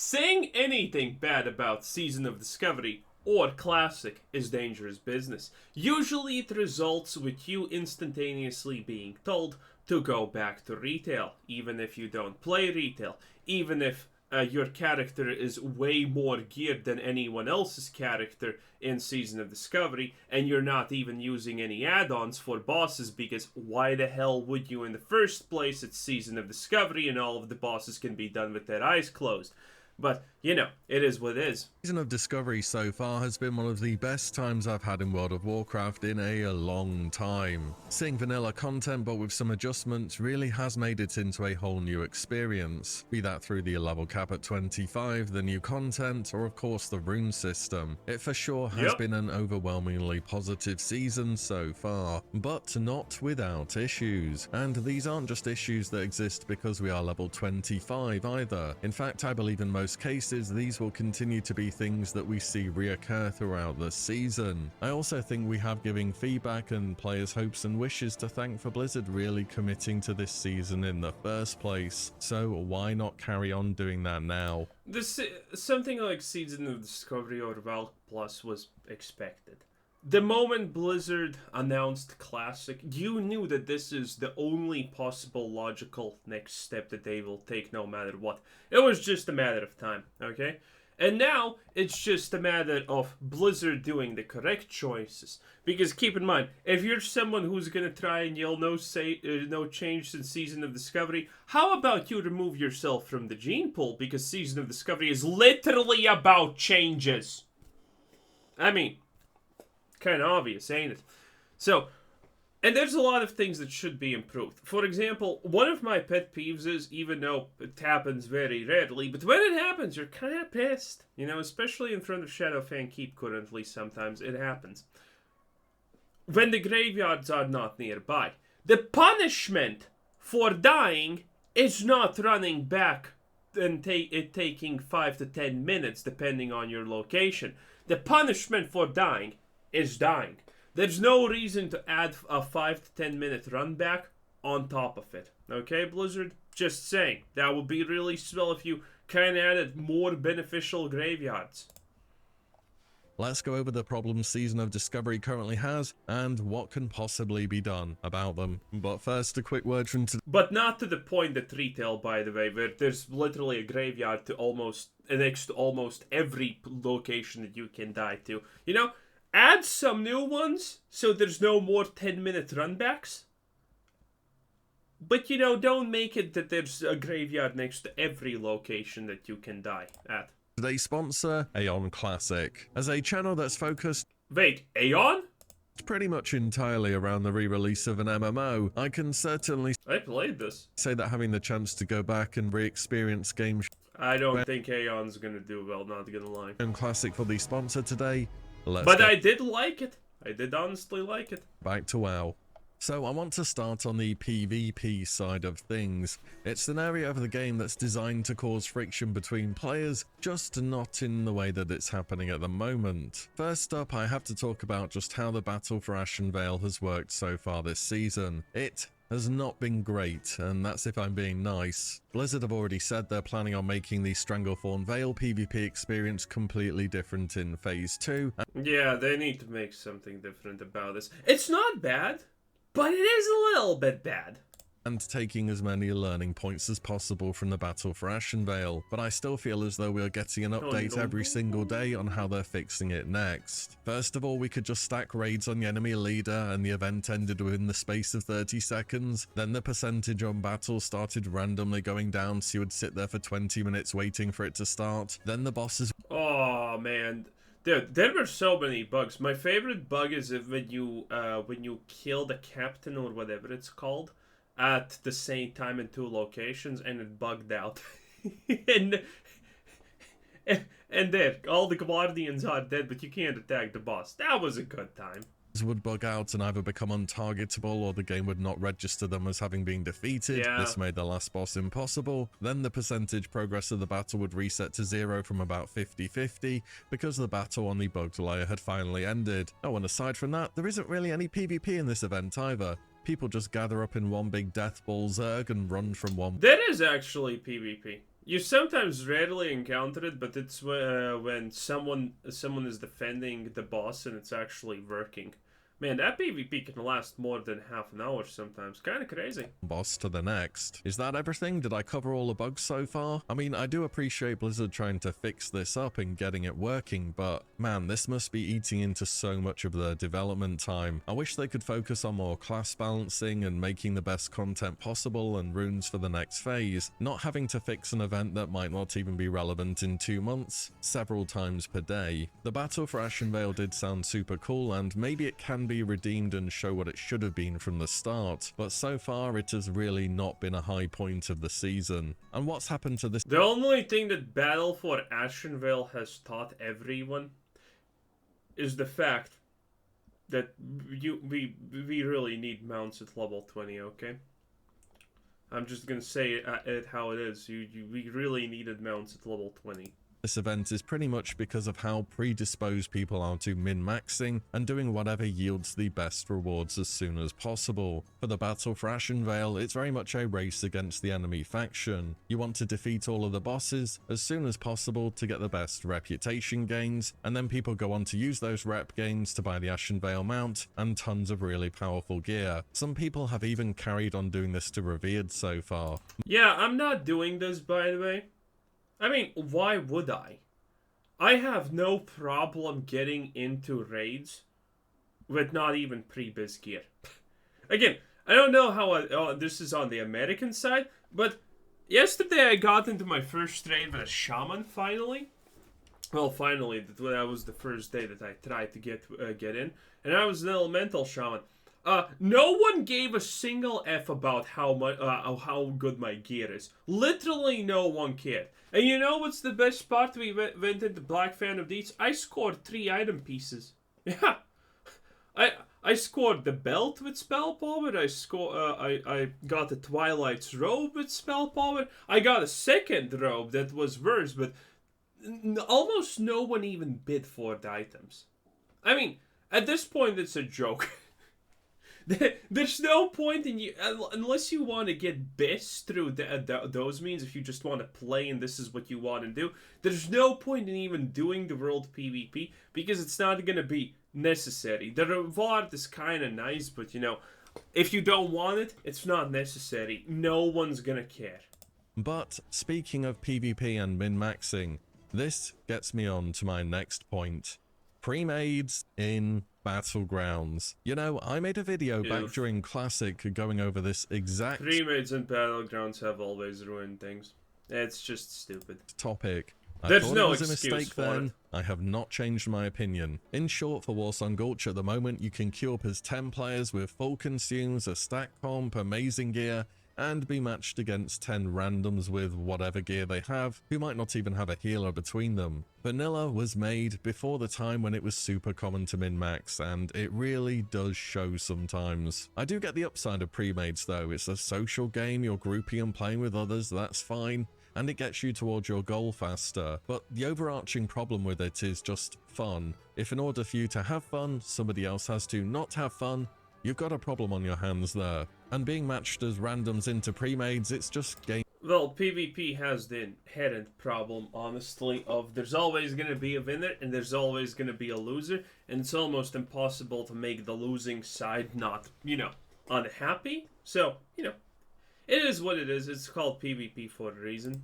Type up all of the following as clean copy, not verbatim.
Saying anything bad about Season of Discovery or Classic is dangerous business. Usually it results with you instantaneously being told to go back to retail, even if you don't play retail, even if your character is way more geared than anyone else's character in Season of Discovery, and you're not even using any add-ons for bosses, because why the hell would you in the first place? It's Season of Discovery and all of the bosses can be done with their eyes closed. But, you know, it is what it is. Season of Discovery so far has been one of the best times I've had in World of Warcraft in a long time. Seeing vanilla content but with some adjustments really has made it into a whole new experience. Be that through the level cap at 25, the new content, or of course the rune system. It for sure has been an overwhelmingly positive season so far, but not without issues. And these aren't just issues that exist because we are level 25 either. In fact, I believe in most cases these will continue to be things that we see reoccur throughout the season. I also think we have giving feedback and players' hopes and wishes to thank for Blizzard really committing to this season in the first place, so why not carry on doing that now? Something like Season of Discovery or Val Plus was expected. The moment Blizzard announced Classic, you knew that this is the only possible logical next step that they will take no matter what. It was just a matter of time, okay? And now, it's just a matter of Blizzard doing the correct choices. Because keep in mind, if you're someone who's gonna try and yell no change in Season of Discovery, how about you remove yourself from the gene pool? Because Season of Discovery is literally about changes. I mean, kind of obvious, ain't it? So, and there's a lot of things that should be improved. For example, one of my pet peeves is, even though it happens very rarely, but when it happens, you're kind of pissed. You know, especially in front of Shadowfang Keep currently, sometimes it happens. When the graveyards are not nearby. The punishment for dying is not running back and taking 5 to 10 minutes, depending on your location. The punishment for dying is dying. There's no reason to add a 5 to 10 minute run back on top of it. Okay, Blizzard? Just saying. That would be really swell if you kind of added more beneficial graveyards. Let's go over the problems Season of Discovery currently has and what can possibly be done about them. But first, a quick word from But not to the point that retail, by the way, where there's literally a graveyard next to almost every location that you can die to. You know? Add some new ones so there's no more 10-minute runbacks. But, you know, don't make it that there's a graveyard next to every location that you can die at. Today's sponsor, Aeon Classic. As a channel that's focused... Wait, Aeon? Pretty much entirely around the re-release of an MMO, I can certainly... I played this. ...say that having the chance to go back and re-experience games... I don't think Aeon's gonna do well, not gonna lie. Aeon Classic for the sponsor today... But I did like it. I did honestly like it. Back to WoW. So I want to start on the PvP side of things. It's an area of the game that's designed to cause friction between players, just not in the way that it's happening at the moment. First up, I have to talk about just how the battle for Ashenvale has worked so far this season. It has not been great, and that's if I'm being nice. Blizzard have already said they're planning on making the Stranglethorn Vale PvP experience completely different in Phase 2. Yeah, they need to make something different about this. It's not bad, but it is a little bit bad. And taking as many learning points as possible from the battle for Ashenvale, but I still feel as though we are getting an update every single day on how they're fixing it next. First of all, we could just stack raids on the enemy leader and the event ended within the space of 30 seconds. Then the percentage on battle started randomly going down, so you would sit there for 20 minutes waiting for it to start. Then the bosses... Oh man. Dude, there were so many bugs. My favorite bug is when you kill the captain or whatever it's called at the same time in 2 locations and it bugged out. and there, all the guardians are dead, but you can't attack the boss. That was a good time. Would bug out and either become untargetable or the game would not register them as having been defeated. Yeah. This made the last boss impossible. Then the percentage progress of the battle would reset to 0 from about 50-50 because the battle on the bugged layer had finally ended. Oh, and aside from that, there isn't really any PvP in this event either. People just gather up in one big death ball zerg and run from one... There is actually PvP. You sometimes rarely encounter it, but it's when someone is defending the boss and it's actually working. Man, that PvP can last more than half an hour sometimes. Kind of crazy. Boss to the next. Is that everything? Did I cover all the bugs so far? I mean, I do appreciate Blizzard trying to fix this up and getting it working, but man, this must be eating into so much of the development time. I wish they could focus on more class balancing and making the best content possible and runes for the next phase, not having to fix an event that might not even be relevant in 2 months, several times per day. The battle for Ashenvale did sound super cool, and maybe it can be redeemed and show what it should have been from the start, but so far it has really not been a high point of the season. And what's happened to this? The only thing that Battle for Ashenvale has taught everyone is the fact that we really need mounts at level 20, okay? I'm just gonna say it how it is. We really needed mounts at level 20. This event is pretty much because of how predisposed people are to min-maxing and doing whatever yields the best rewards as soon as possible. For the battle for Ashenvale, it's very much a race against the enemy faction. You want to defeat all of the bosses as soon as possible to get the best reputation gains, and then people go on to use those rep gains to buy the Ashenvale mount and tons of really powerful gear. Some people have even carried on doing this to Revered so far. Yeah, I'm not doing this, by the way. I mean, why would I? I have no problem getting into raids with not even pre-biz gear. Again, I don't know how this is on the American side, but yesterday I got into my first raid with a shaman, finally. Well, finally, that was the first day that I tried to get in, and I was an elemental shaman. No one gave a single F about how good my gear is. Literally no one cared. And you know what's the best part? We went into Black Fan of Deeds. I scored 3 item pieces. Yeah. I scored the belt with spell power. I got the Twilight's robe with spell power. I got a second robe that was worse, but almost no one even bid for the items. I mean, at this point it's a joke. There's no point in you, unless you want to get best through those means, if you just want to play and this is what you want to do, there's no point in even doing the world PvP, because it's not going to be necessary. The reward is kind of nice, but you know, if you don't want it, it's not necessary. No one's going to care. But speaking of PvP and min-maxing, this gets me on to my next point. Pre-mades in Battlegrounds. You know, I made a video back during Classic going over this exact pre-mades in Battlegrounds have always ruined things. It's just stupid topic. There's no it was a excuse mistake for then. it. I have not changed my opinion. In short, for Warsong Gulch at the moment, you can queue up as 10 players with full consumes, a stack comp, amazing gear, and be matched against 10 randoms with whatever gear they have, who might not even have a healer between them. Vanilla was made before the time when it was super common to min-max, and it really does show sometimes. I do get the upside of pre-mades though. It's a social game, you're grouping and playing with others, that's fine, and it gets you towards your goal faster. But the overarching problem with it is just fun. If in order for you to have fun, somebody else has to not have fun, you've got a problem on your hands there. And being matched as randoms into pre-mades, it's just game. Well, PvP has the inherent problem, honestly, of there's always going to be a winner and there's always going to be a loser, and it's almost impossible to make the losing side not, you know, unhappy. So, you know, it is what it is. It's called PvP for a reason.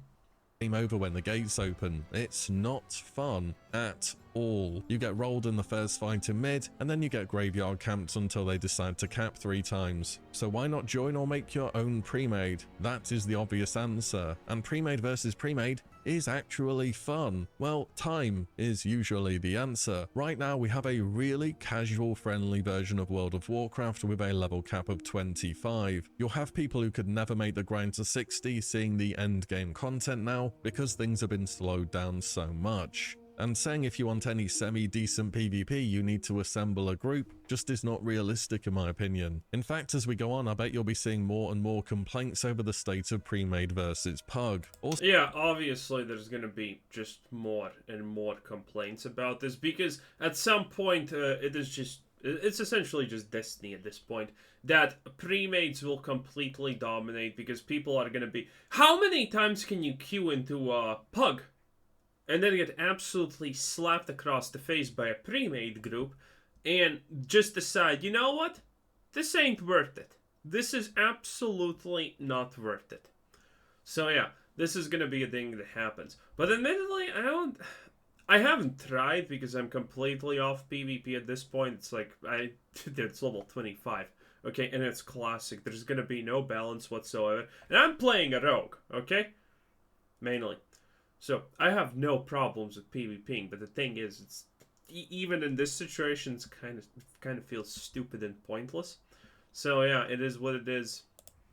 Game over when the gates open. It's not fun at all. You get rolled in the first fight in mid, and then you get graveyard camped until they decide to cap 3 times. So why not join or make your own pre-made? That is the obvious answer. And pre-made versus pre-made is actually fun. Well, time is usually the answer. Right now we have a really casual friendly version of World of Warcraft with a level cap of 25. You'll have people who could never make the grind to 60 seeing the end game content now because things have been slowed down so much. And saying if you want any semi-decent PvP you need to assemble a group just is not realistic in my opinion. In fact, as we go on, I bet you'll be seeing more and more complaints over the state of pre-made versus pug. Also, yeah, obviously there's gonna be just more and more complaints about this, because at some point it's It's essentially just Destiny at this point. That pre-mates will completely dominate because people are gonna be... How many times can you queue into a pug and then get absolutely slapped across the face by a pre-made group and just decide, you know what? This ain't worth it. This is absolutely not worth it. So yeah, this is gonna be a thing that happens. But admittedly, I haven't tried because I'm completely off PvP at this point. It's like, it's level 25. Okay, and it's classic. There's gonna be no balance whatsoever. And I'm playing a rogue, okay? Mainly. So, I have no problems with PvPing, but the thing is, it's even in this situation, it's kind of feels stupid and pointless. So yeah, it is what it is.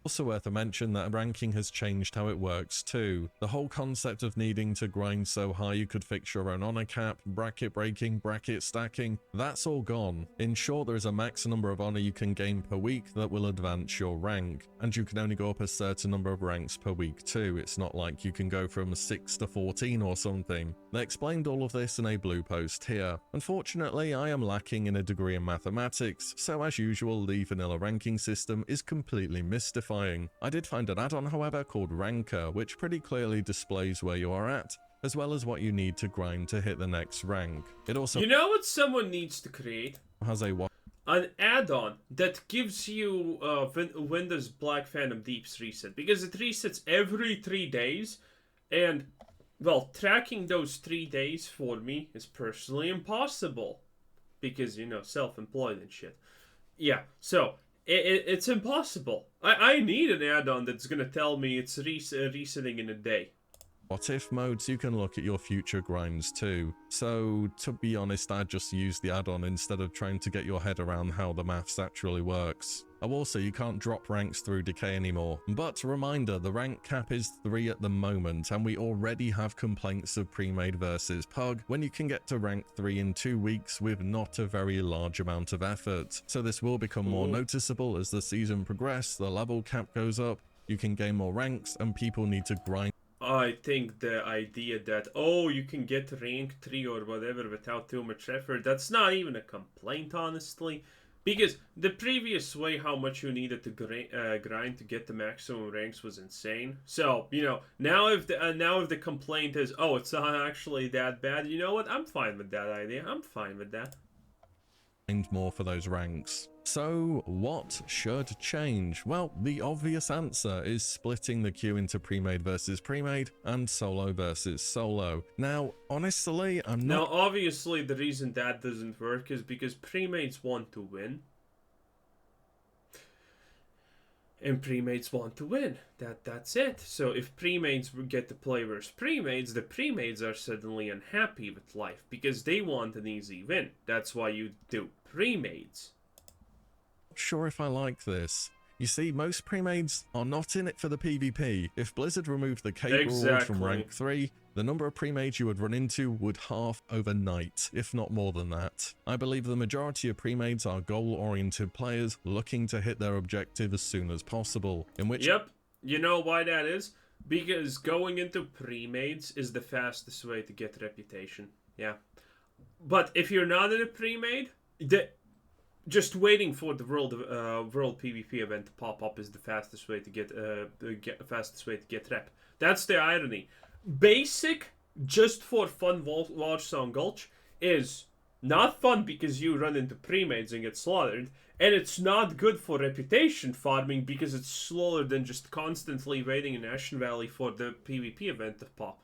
Also worth a mention that ranking has changed how it works too. The whole concept of needing to grind so high you could fix your own honor cap, bracket breaking, bracket stacking, that's all gone. In short, there is a max number of honor you can gain per week that will advance your rank, and you can only go up a certain number of ranks per week too. It's not like you can go from 6 to 14 or something. They explained all of this in a blue post here. Unfortunately, I am lacking in a degree in mathematics, so as usual, the vanilla ranking system is completely mystifying. I did find an add-on, however, called Ranker, which pretty clearly displays where you are at, as well as what you need to grind to hit the next rank. It also... You know what someone needs to create? Has an add-on that gives you Windows Black Phantom Deeps reset, because it resets every 3 days, and, well, tracking those 3 days for me is personally impossible, because, you know, self-employed and shit. Yeah, so... It's impossible. I need an add-on that's gonna tell me it's resetting in a day. What if modes, you can look at your future grinds too. So, to be honest, I'd just use the add-on instead of trying to get your head around how the maths actually works. Oh, also, you can't drop ranks through decay anymore. But, reminder, the rank cap is 3 at the moment, and we already have complaints of pre-made versus pug when you can get to rank 3 in 2 weeks with not a very large amount of effort. So this will become more noticeable as the season progresses, the level cap goes up, you can gain more ranks, and people need to grind. I think the idea that, oh, you can get rank 3 or whatever without too much effort, that's not even a complaint, honestly. Because the previous way how much you needed to grind to get the maximum ranks was insane. So, you know, now if the complaint is, oh, it's not actually that bad, you know what? I'm fine with that idea. I'm fine with that. More for those ranks. So what should change? Well, the obvious answer is splitting the queue into pre-made versus pre-made and solo versus solo. Now, honestly, I'm not... Now, obviously, the reason that doesn't work is because pre-mates want to win. And pre-mates want to win. That's it. So if pre-mates get to play versus pre-mates, the pre-mates are suddenly unhappy with life because they want an easy win. That's why you do pre-mates. Sure if I like this. You see, most pre-mades are not in it for the PvP. If Blizzard removed the cape reward from rank 3, the number of pre-mades you would run into would halve overnight, if not more than that. I believe the majority of pre-mades are goal-oriented players looking to hit their objective as soon as possible, in which... Yep, you know why that is? Because going into pre-mades is the fastest way to get reputation. Yeah. But if you're not in a pre-made, just waiting for the world PvP event to pop up is the fastest way to get rep. That's the irony. Basic, just for fun, Watchsong Gulch is not fun because you run into pre-mates and get slaughtered, and it's not good for reputation farming because it's slower than just constantly waiting in Ashenvale for the PvP event to pop.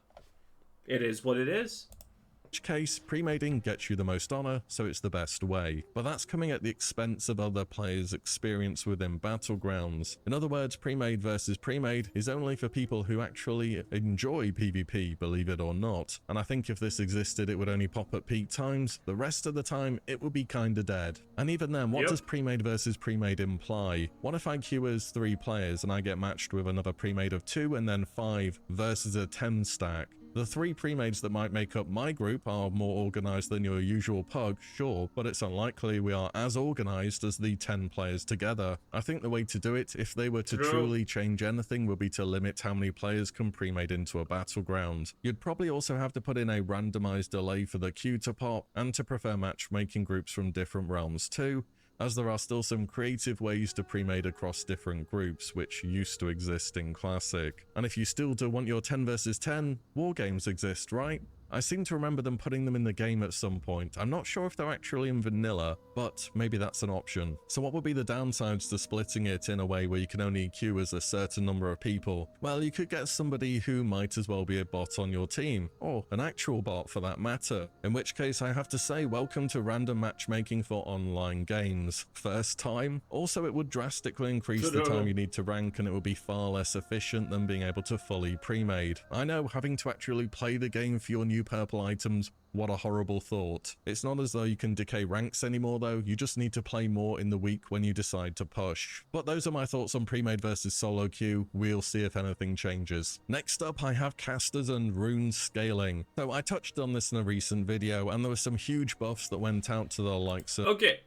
It is what it is. In which case, pre-mading gets you the most honor, so it's the best way. But that's coming at the expense of other players' experience within Battlegrounds. In other words, pre-made versus pre-made is only for people who actually enjoy PvP, believe it or not. And I think if this existed, it would only pop at peak times. The rest of the time, it would be kinda dead. And even then, what does pre-made versus pre-made imply? What if I queue as 3 players and I get matched with another pre-made of 2 and then 5 versus a 10 stack? The 3 pre-mades that might make up my group are more organized than your usual pug, sure, but it's unlikely we are as organized as the 10 players together. I think the way to do it, if they were to truly change anything, would be to limit how many players can pre-made into a battleground. You'd probably also have to put in a randomized delay for the queue to pop, and to prefer matchmaking groups from different realms too, as there are still some creative ways to pre-made across different groups, which used to exist in Classic. And if you still do want your 10 versus 10, wargames exist, right? I seem to remember them putting them in the game at some point. I'm not sure if they're actually in vanilla, but maybe that's an option. So what would be the downsides to splitting it in a way where you can only queue as a certain number of people? Well, you could get somebody who might as well be a bot on your team, or an actual bot for that matter. In which case I have to say welcome to random matchmaking for online games. First time? Also, it would drastically increase the time you need to rank, and it would be far less efficient than being able to fully pre-made. I know, having to actually play the game for your new purple items, what a horrible thought. It's not as though you can decay ranks anymore though, you just need to play more in the week when you decide to push. But those are my thoughts on pre-made versus solo queue. We'll see if anything changes. Next up, I have casters and rune scaling. So I touched on this in a recent video, and there were some huge buffs that went out to the likes of... Okay.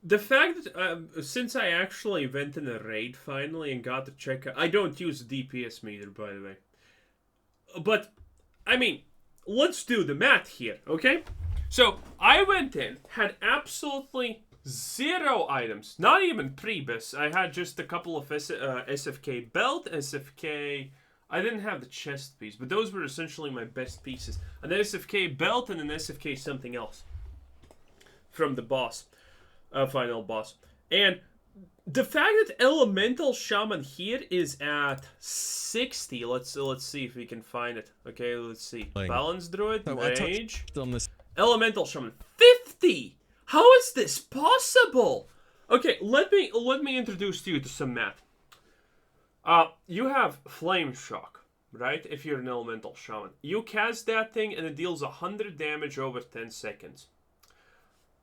The fact that, since I actually went in a raid finally and got to check... I don't use a DPS meter, by the way. But, I mean... let's do the math here, okay? So, I went in, had absolutely 0 items, not even pre-bis. I had just a couple of SFK belt, SFK... I didn't have the chest piece, but those were essentially my best pieces. An SFK belt and an SFK something else. From the boss. Final boss. And... the fact that Elemental Shaman here is at 60, let's see if we can find it. Okay, let's see. Balance Druid, Mage, Elemental Shaman, 50! How is this possible? Okay, let me introduce you to some math. You have Flame Shock, right? If you're an Elemental Shaman. You cast that thing and it deals 100 damage over 10 seconds.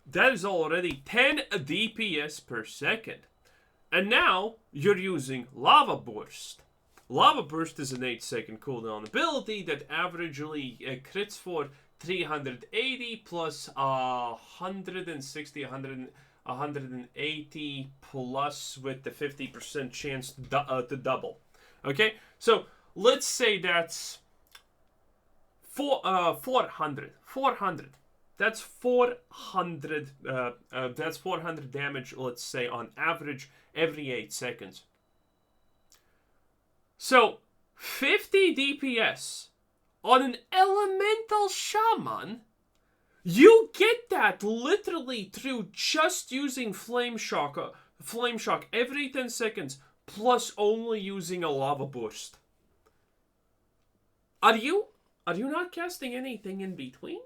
That is already 10 DPS per second. And now, you're using Lava Burst. Lava Burst is an 8-second cooldown ability that averagely crits for 380 plus 160, 180 plus with the 50% chance to double. Okay? So, let's say that's 400. 400. That's 400. That's 400 damage, let's say, on average every 8 seconds. So, 50 DPS on an Elemental Shaman, you get that literally through just using Flame Shock every 10 seconds, plus only using a Lava Burst. Are you not casting anything in between?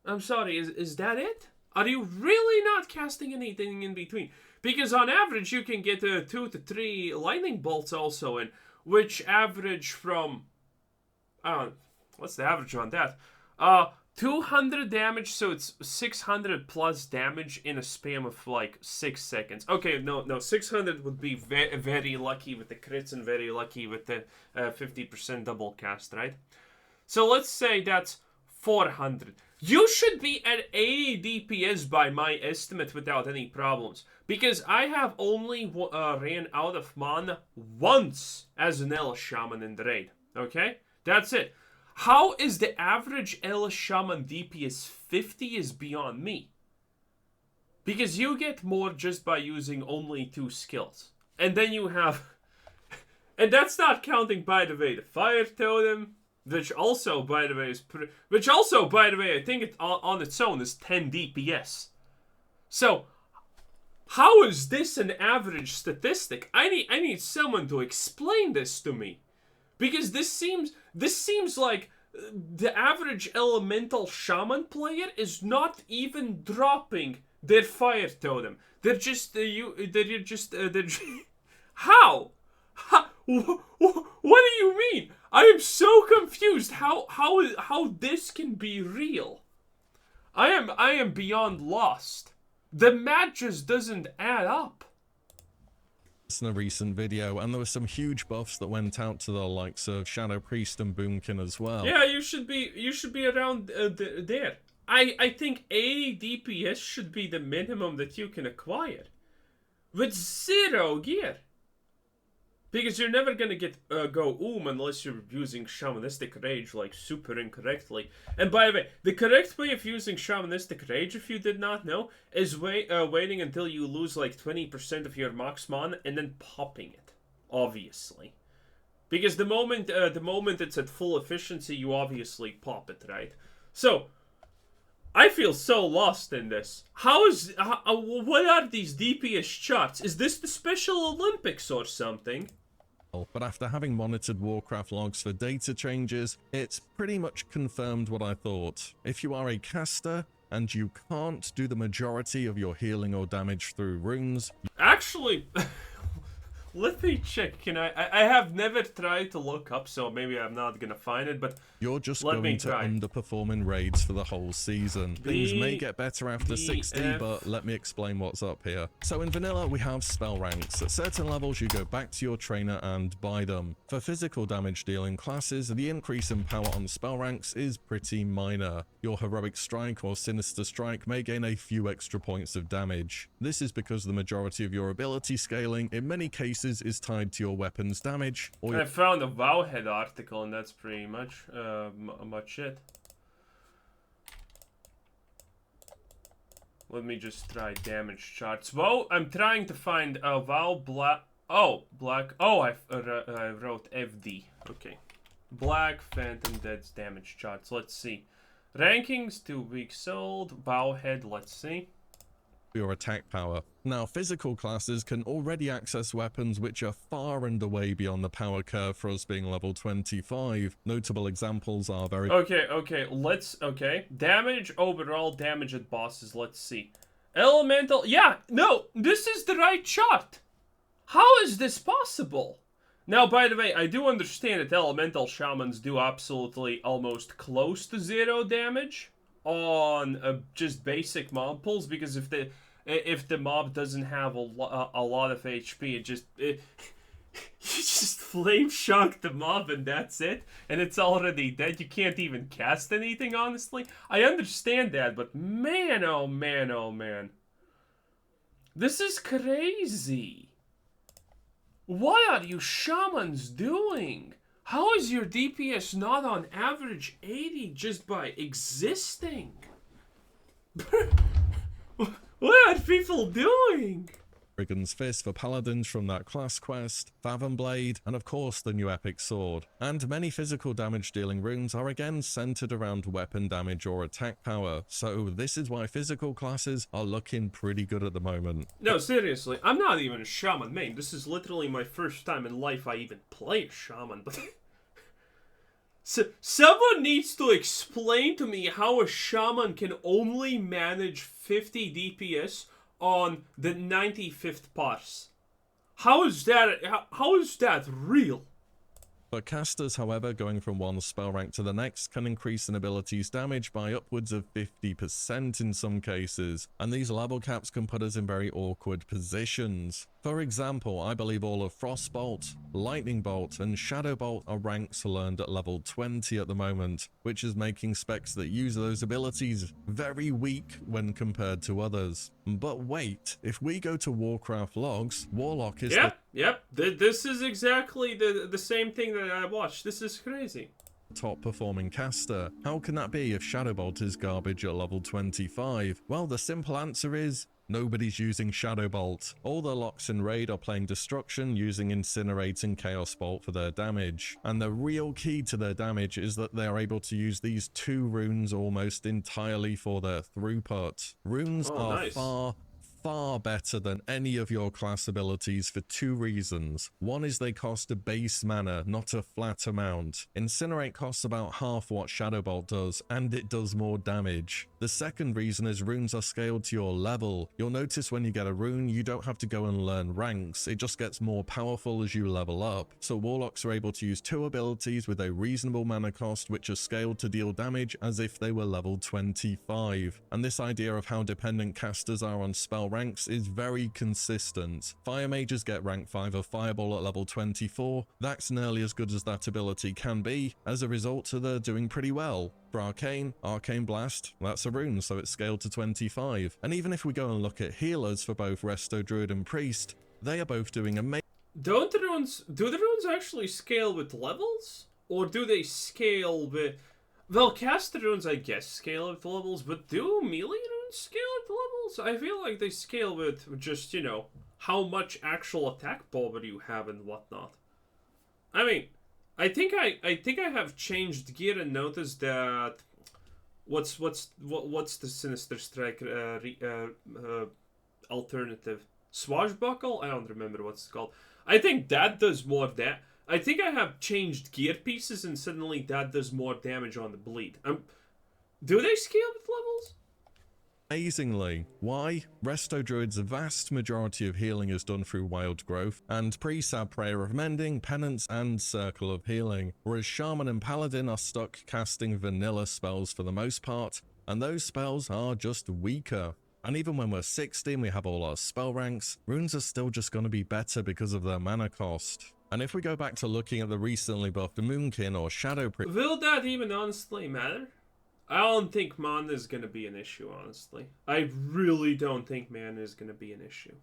I'm sorry, is that it? Are you really not casting anything in between? Because on average, you can get 2 to 3 lightning bolts also in, which average from... what's the average on that? 200 damage, so it's 600 plus damage in a span of like 6 seconds. Okay, no, 600 would be very lucky with the crits and very lucky with the 50% double cast, right? So let's say that's 400. You should be at 80 DPS by my estimate without any problems. Because I have only ran out of mana once as an Ela Shaman in the raid. Okay? That's it. How is the average Ela Shaman DPS 50 is beyond me? Because you get more just by using only 2 skills. And then you have... and that's not counting, by the way, the Fire Totem... Which also, by the way, I think it on its own is 10 DPS. So, how is this an average statistic? I need someone to explain this to me, because this seems like the average Elemental Shaman player is not even dropping their Fire Totem. They're just how? What do you mean? I am so confused how this can be real. I am beyond lost. The math just doesn't add up. in a recent video, and there were some huge buffs that went out to the likes of Shadow Priest and Boomkin as well. Yeah, you should be around there. I think 80 DPS should be the minimum that you can acquire with 0 gear. Because you're never gonna get go unless you're using Shamanistic Rage like super incorrectly. And by the way, the correct way of using Shamanistic Rage, if you did not know, is waiting until you lose like 20% of your max mana and then popping it. Obviously, because the moment it's at full efficiency, you obviously pop it, right? So I feel so lost in this. What are these DPS charts? Is this the Special Olympics or something? But after having monitored Warcraft logs for data changes, it's pretty much confirmed what I thought. If you are a caster and you can't do the majority of your healing or damage through runes... Actually, let me check. I have never tried to look up, so maybe I'm not gonna find it, but you're just going to underperform in raids for the whole season. Things may get better after 60, but let me explain what's up here. So in vanilla, we have spell ranks. At certain levels, you go back to your trainer and buy them. For physical damage dealing classes, the increase in power on spell ranks is pretty minor. Your heroic strike or sinister strike may gain a few extra points of damage. This is because the majority of your ability scaling, in many cases, is tied to your weapon's damage. I found a Wowhead article, and that's pretty much it. Let me just try damage charts. Well, I'm trying to find a Wow Black. Oh, Black. Oh, I wrote FD. Okay. Black Phantom Dead's damage charts. Let's see. Rankings 2 weeks old. Wowhead. Let's see. Your attack power. Now, physical classes can already access weapons which are far and away beyond the power curve for us being level 25. Notable examples are very... Okay. Damage, overall damage at bosses, let's see. Elemental, yeah, no, this is the right chart. How is this possible? Now, by the way, I do understand that elemental shamans do absolutely almost close to 0 damage on just basic mob pulls, because if the mob doesn't have a lot of HP, you just flame shock the mob and that's it, and it's already dead. You can't even cast anything, honestly. I understand that, but man, oh man, oh man. This is crazy. What are you shamans doing? How is your DPS not on average 80 just by existing? What are people doing? Brigand's Fist for Paladins from that class quest, Fathom Blade, and of course the new Epic Sword. And many physical damage dealing runes are again centered around weapon damage or attack power, so this is why physical classes are looking pretty good at the moment. No, seriously, I'm not even a shaman main. This is literally my first time in life I even play a shaman, but... So, someone needs to explain to me how a shaman can only manage 50 DPS on the 95th parse. How is that real? For casters, however, going from one spell rank to the next can increase an ability's damage by upwards of 50% in some cases, and these level caps can put us in very awkward positions. For example, I believe all of Frostbolt, Lightning Bolt, and Shadow Bolt are ranks learned at level 20 at the moment, which is making specs that use those abilities very weak when compared to others. But wait, if we go to Warcraft logs, Warlock is Yep. This is exactly the same thing that I watched. This is crazy. Top performing caster. How can that be if Shadowbolt is garbage at level 25? Well, the simple answer is nobody's using Shadowbolt. All the locks in raid are playing Destruction, using Incinerate and Chaos Bolt for their damage. And the real key to their damage is that they are able to use these 2 runes almost entirely for their throughput. Runes are far better than any of your class abilities for 2 reasons. One is they cost a base mana, not a flat amount. Incinerate costs about half what Shadowbolt does, and it does more damage. The second reason is runes are scaled to your level. You'll notice when you get a rune, you don't have to go and learn ranks. It just gets more powerful as you level up. So Warlocks are able to use 2 abilities with a reasonable mana cost, which are scaled to deal damage as if they were level 25. And this idea of how dependent casters are on spell ranks is very consistent. Fire mages get rank 5 of Fireball at level 24, that's nearly as good as that ability can be. As a result, they're doing pretty well. For Arcane, Arcane Blast, that's a rune, so it's scaled to 25. And even if we go and look at healers for both Resto Druid and Priest, they are both doing amazing. Do the runes actually scale with levels? Or do they scale with... Well, caster runes, I guess, scale with levels, but do melee runes scale with levels? I feel like they scale with just, you know, how much actual attack power you have and whatnot. I mean, I think I have changed gear and noticed that... What's the Sinister Strike alternative? Swashbuckle? I don't remember what it's called. I think that does more that. I think I have changed gear pieces and suddenly that does more damage on the bleed. Do they scale with levels? Amazingly. Why? Resto Druid's vast majority of healing is done through Wild Growth, and Priests have Prayer of Mending, Penance, and Circle of Healing, whereas Shaman and Paladin are stuck casting vanilla spells for the most part, and those spells are just weaker. And even when we're 60 and we have all our spell ranks, runes are still just going to be better because of their mana cost. And if we go back to looking at the recently buffed Moonkin or Shadow Priest... Will that even honestly matter? I don't think mana is going to be an issue, honestly. I really don't think mana is going to be an issue.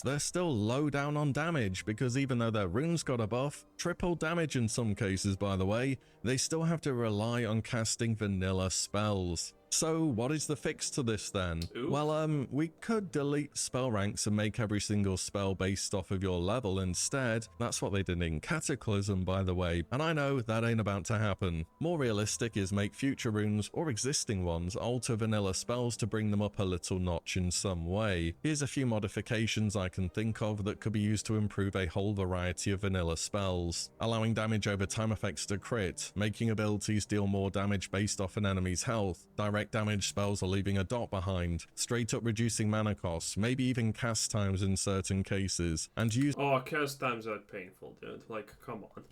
They're still low down on damage, because even though their runes got a buff, triple damage in some cases by the way, they still have to rely on casting vanilla spells. So what is the fix to this then? Ooh. Well, we could delete spell ranks and make every single spell based off of your level instead. That's what they did in Cataclysm, by the way, and I know that ain't about to happen. More realistic is make future runes, or existing ones, alter vanilla spells to bring them up a little notch in some way. Here's a few modifications I can think of that could be used to improve a whole variety of vanilla spells. Allowing damage over time effects to crit, making abilities deal more damage based off an enemy's health, direct damage spells are leaving a dot behind, straight up reducing mana costs, maybe even cast times in certain cases, and use... Oh, cast times are painful, dude. Like, come on.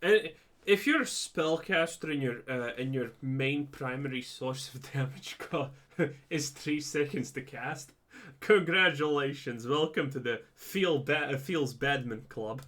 And if you're a spellcaster and your main primary source of damage is 3 seconds to cast, congratulations. Welcome to the Feels Badman Club.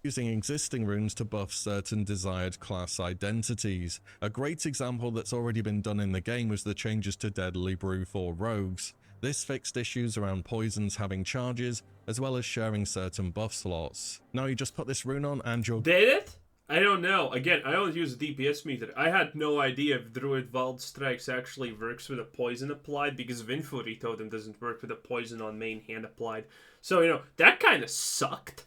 Using existing runes to buff certain desired class identities. A great example that's already been done in the game was the changes to Deadly Brew for rogues. This fixed issues around poisons having charges, as well as sharing certain buff slots. Now you just put this rune on and you're... Did it? I don't know. Again, I don't use a DPS meter. I had no idea if Druid Wild Strikes actually works with a poison applied, because Vinfuri Totem doesn't work with a poison on main hand applied. So, you know, that kind of sucked.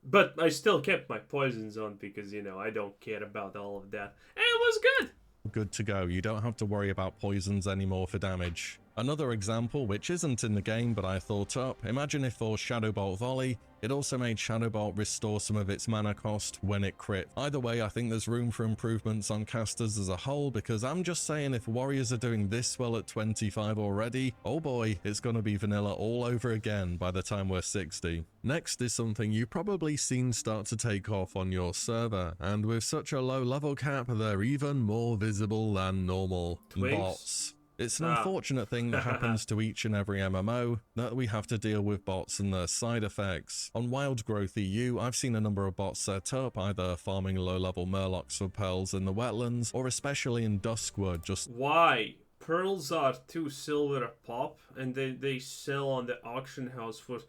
But I still kept my poisons on because, you know, I don't care about all of that. And it was good. Good to go. You don't have to worry about poisons anymore for damage. Another example, which isn't in the game but I thought up, imagine if for Shadowbolt Volley, it also made Shadowbolt restore some of its mana cost when it crit. Either way, I think there's room for improvements on casters as a whole, because I'm just saying if warriors are doing this well at 25 already, oh boy, it's gonna be vanilla all over again by the time we're 60. Next is something you've probably seen start to take off on your server, and with such a low level cap, they're even more visible than normal. Twinks? Bots. It's an unfortunate thing that happens to each and every MMO, that we have to deal with bots and their side effects. On Wild Growth EU, I've seen a number of bots set up, either farming low-level murlocs for pearls in the wetlands, or especially in Duskwood, just... Why? Pearls are 2 silver a pop, and they sell on the auction house for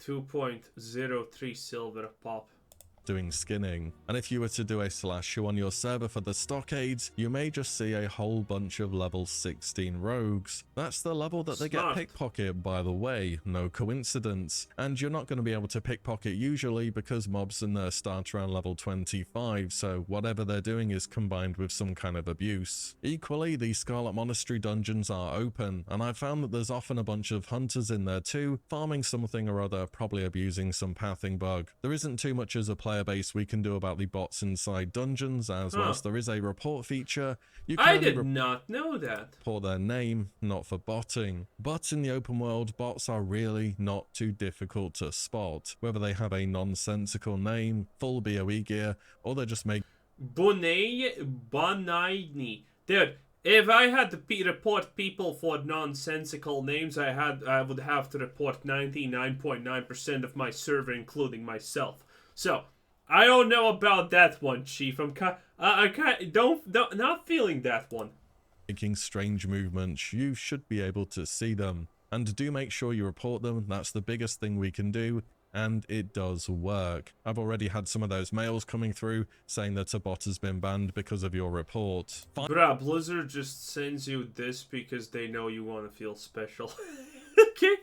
2.03 silver a pop. Doing skinning. And if you were to do a /2 on your server for the stockades, you may just see a whole bunch of level 16 rogues. That's the level that they get pickpocket, by the way, no coincidence. And you're not going to be able to pickpocket usually because mobs in there start around level 25, so whatever they're doing is combined with some kind of abuse. Equally, the Scarlet Monastery dungeons are open, and I've found that there's often a bunch of hunters in there too, farming something or other, probably abusing some pathing bug. There isn't too much as a player base we can do about the bots inside dungeons, as whilst there is a report feature, you can I did not know that. Report their name, not for botting. But in the open world, bots are really not too difficult to spot, whether they have a nonsensical name, full BOE gear, or they just make Bonaini. Dude, If I had to report people for nonsensical names, I would have to report 99.9% of my server, including myself. So, I don't know about that one, Chief. Not feeling that one. Making strange movements, you should be able to see them. And do make sure you report them, that's the biggest thing we can do, and it does work. I've already had some of those mails coming through saying that a bot has been banned because of your report. Bruh, Blizzard just sends you this because they know you want to feel special. Okay?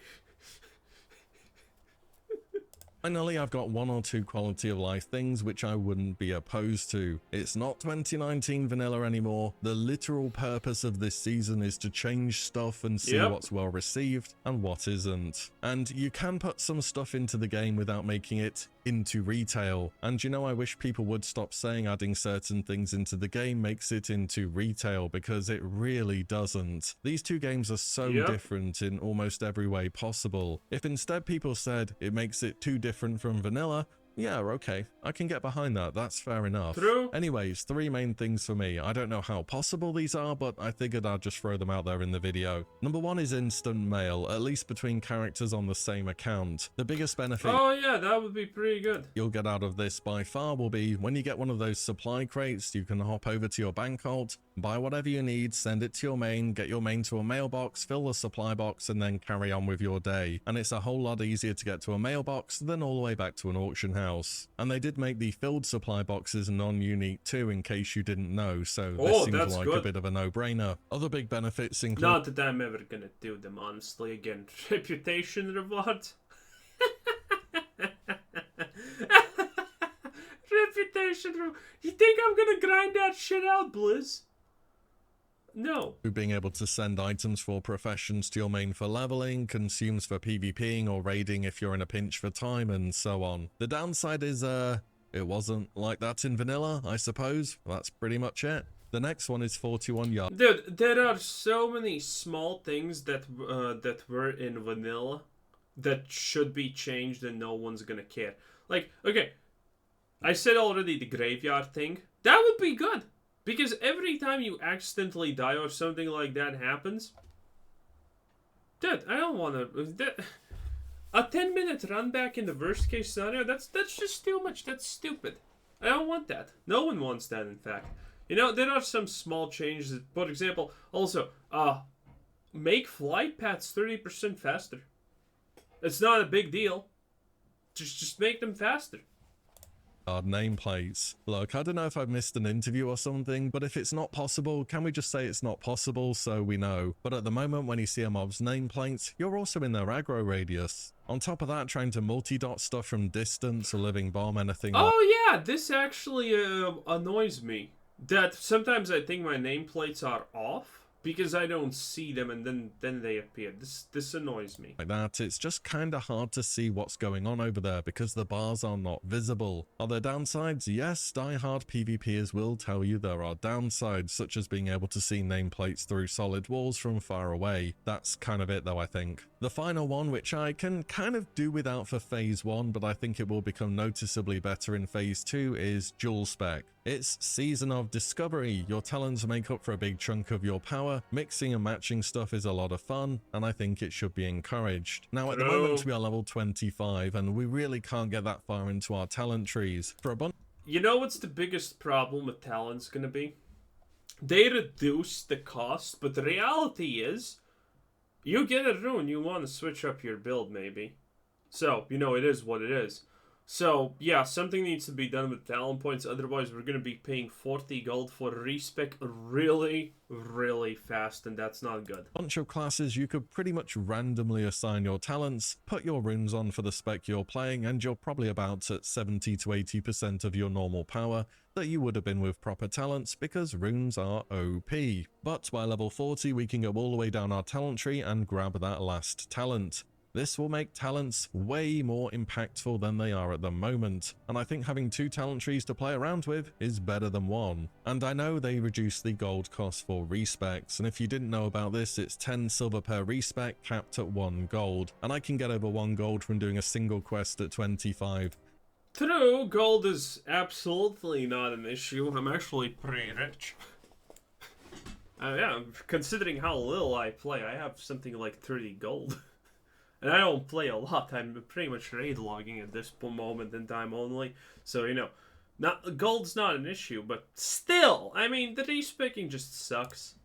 Finally, I've got one or two quality of life things which I wouldn't be opposed to. It's not 2019 vanilla anymore. The literal purpose of this season is to change stuff and see what's well received and what isn't. And you can put some stuff into the game without making it into retail. And you know, I wish people would stop saying adding certain things into the game makes it into retail, because it really doesn't. These two games are so different in almost every way possible. If instead people said it makes it too different from vanilla, yeah, okay, I can get behind that, that's fair enough. True. Anyways, three main things for me. I don't know how possible these are, but I figured I'd just throw them out there in the video. Number one is instant mail, at least between characters on the same account. The biggest benefit that would be pretty good. You'll get out of this by far will be when you get one of those supply crates, you can hop over to your bank alt, buy whatever you need, send it to your main, get your main to a mailbox, fill the supply box, and then carry on with your day. And it's a whole lot easier to get to a mailbox than all the way back to an auction house. And they did make the filled supply boxes non-unique too, in case you didn't know, so this seems like a bit of a no-brainer. Other big benefits include... Not that I'm ever gonna do them, honestly. Again, reputation reward. Reputation reward. You think I'm gonna grind that shit out, Blizz? No. Being able to send items for professions to your main for leveling, consumes for PvPing or raiding if you're in a pinch for time, and so on. The downside is, it wasn't like that in vanilla, I suppose. That's pretty much it. The next one is 41 yards. Dude, there are so many small things that were in vanilla that should be changed and no one's gonna care. Like, okay, I said already the graveyard thing. That would be good. Because every time you accidentally die or something like that happens... Dude, I don't want to... A 10-minute run back in the worst case scenario, that's just too much. That's stupid. I don't want that. No one wants that, in fact. You know, there are some small changes. For example, also, make flight paths 30% faster. It's not a big deal. Just make them faster. Nameplates. Look, I don't know if I've missed an interview or something, but if it's not possible, can we just say it's not possible so we know? But at the moment, when you see a mob's nameplates, you're also in their aggro radius. On top of that, trying to multi-dot stuff from distance or living bomb anything. Oh yeah, this actually annoys me. That sometimes I think my nameplates are off because I don't see them and then they appear. This annoys me. Like that, it's just kind of hard to see what's going on over there because the bars are not visible. Are there downsides? Yes, die-hard PvPers will tell you there are downsides, such as being able to see nameplates through solid walls from far away. That's kind of it though, I think. The final one, which I can kind of do without for Phase 1, but I think it will become noticeably better in Phase 2, is Dual Spec. It's Season of Discovery. Your talents make up for a big chunk of your power. Mixing and matching stuff is a lot of fun, and I think it should be encouraged. Now, at the moment, we are level 25, and we really can't get that far into our talent trees. For a bunch... You know what's the biggest problem with talents gonna be? They reduce the cost, but the reality is, you get a rune, you want to switch up your build, maybe. So, you know, it is what it is. So, yeah, something needs to be done with talent points, otherwise we're going to be paying 40 gold for respec really, really fast, and that's not good. Bunch of classes you could pretty much randomly assign your talents, put your runes on for the spec you're playing, and you're probably about at 70 to 80% of your normal power that you would have been with proper talents, because runes are OP. But by level 40 we can go all the way down our talent tree and grab that last talent. This will make talents way more impactful than they are at the moment, and I think having 2 talent trees to play around with is better than 1. And I know they reduce the gold cost for respecs, and if you didn't know about this, it's 10 silver per respec capped at 1 gold, and I can get over 1 gold from doing a single quest at 25. True, gold is absolutely not an issue. I'm actually pretty rich. Yeah, considering how little I play, I have something like 30 gold. And I don't play a lot. I'm pretty much raid logging at this moment in time only. So, you know, gold's not an issue, but still, I mean, the respecking just sucks.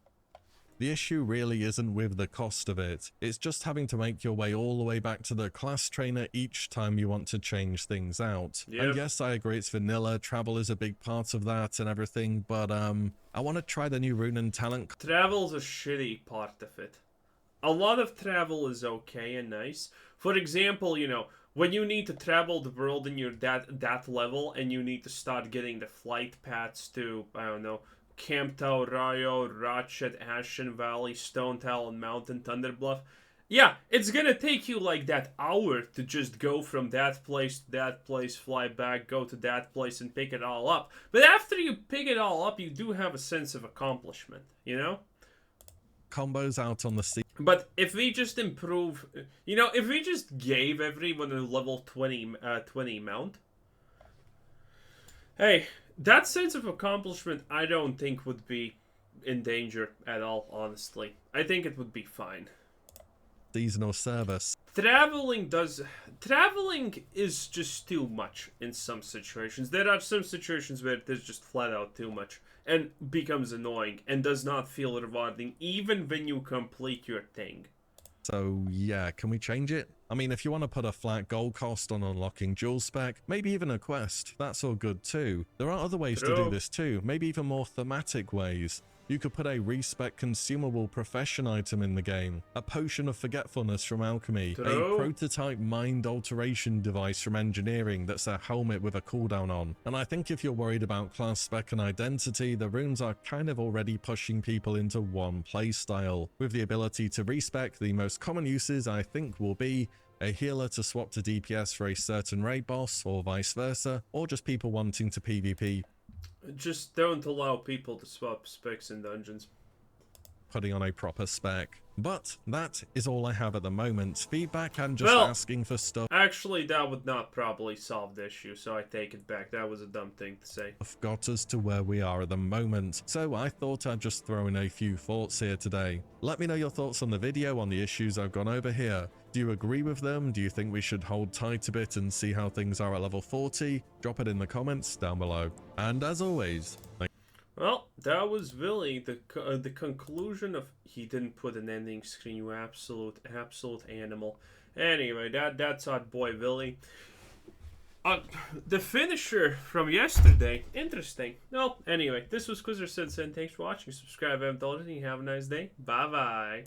The issue really isn't with the cost of it, it's just having to make your way all the way back to the class trainer each time you want to change things out. Yep. And yes, I agree it's vanilla, travel is a big part of that and everything, but I want to try the new rune and talent. Travel's a shitty part of it. A lot of travel is okay and nice. For example, you know, when you need to travel the world and you're that level and you need to start getting the flight paths to, I don't know, Camptown, Rayo, Ratchet, Ashenvale, Stone Talon Mountain, Thunderbluff. Yeah, it's gonna take you like that hour to just go from that place to that place, fly back, go to that place and pick it all up. But after you pick it all up, you do have a sense of accomplishment, you know? Combos out on the sea. But if we just improve, you know, if we just gave everyone a level 20 mount, hey, that sense of accomplishment I don't think would be in danger at all, honestly. I think it would be fine. Seasonal service. Traveling is just too much in some situations. There are some situations where it is just flat out too much and becomes annoying and does not feel rewarding even when you complete your thing. So yeah, can we change it? I mean, if you want to put a flat gold cost on unlocking jewel spec, maybe even a quest, that's all good too. There are other ways to do this too, maybe even more thematic ways. You could put a respec consumable profession item in the game, a potion of forgetfulness from alchemy, a prototype mind alteration device from engineering that's a helmet with a cooldown on. And I think if you're worried about class spec and identity, the runes are kind of already pushing people into one playstyle. With the ability to respec, the most common uses I think will be a healer to swap to DPS for a certain raid boss, or vice versa, or just people wanting to PvP. Just don't allow people to swap specs in dungeons. Putting on a proper spec. But that is all I have at the moment. Feedback and just asking for stuff. Actually, that would not probably solve the issue, so I take it back. That was a dumb thing to say. Got us to where we are at the moment, so I thought I'd just throw in a few thoughts here today. Let me know your thoughts on the video, on the issues I've gone over here. Do you agree with them? Do you think we should hold tight a bit and see how things are at level 40? Drop it in the comments down below. And as always, well, that was Willy, the conclusion of... He didn't put an ending screen, you absolute animal. Anyway, that's our boy Willy. The finisher from yesterday, interesting. Well, anyway, this was Quizzer Sensei, and thanks for watching. Subscribe if you haven't already. Have a nice day. Bye-bye.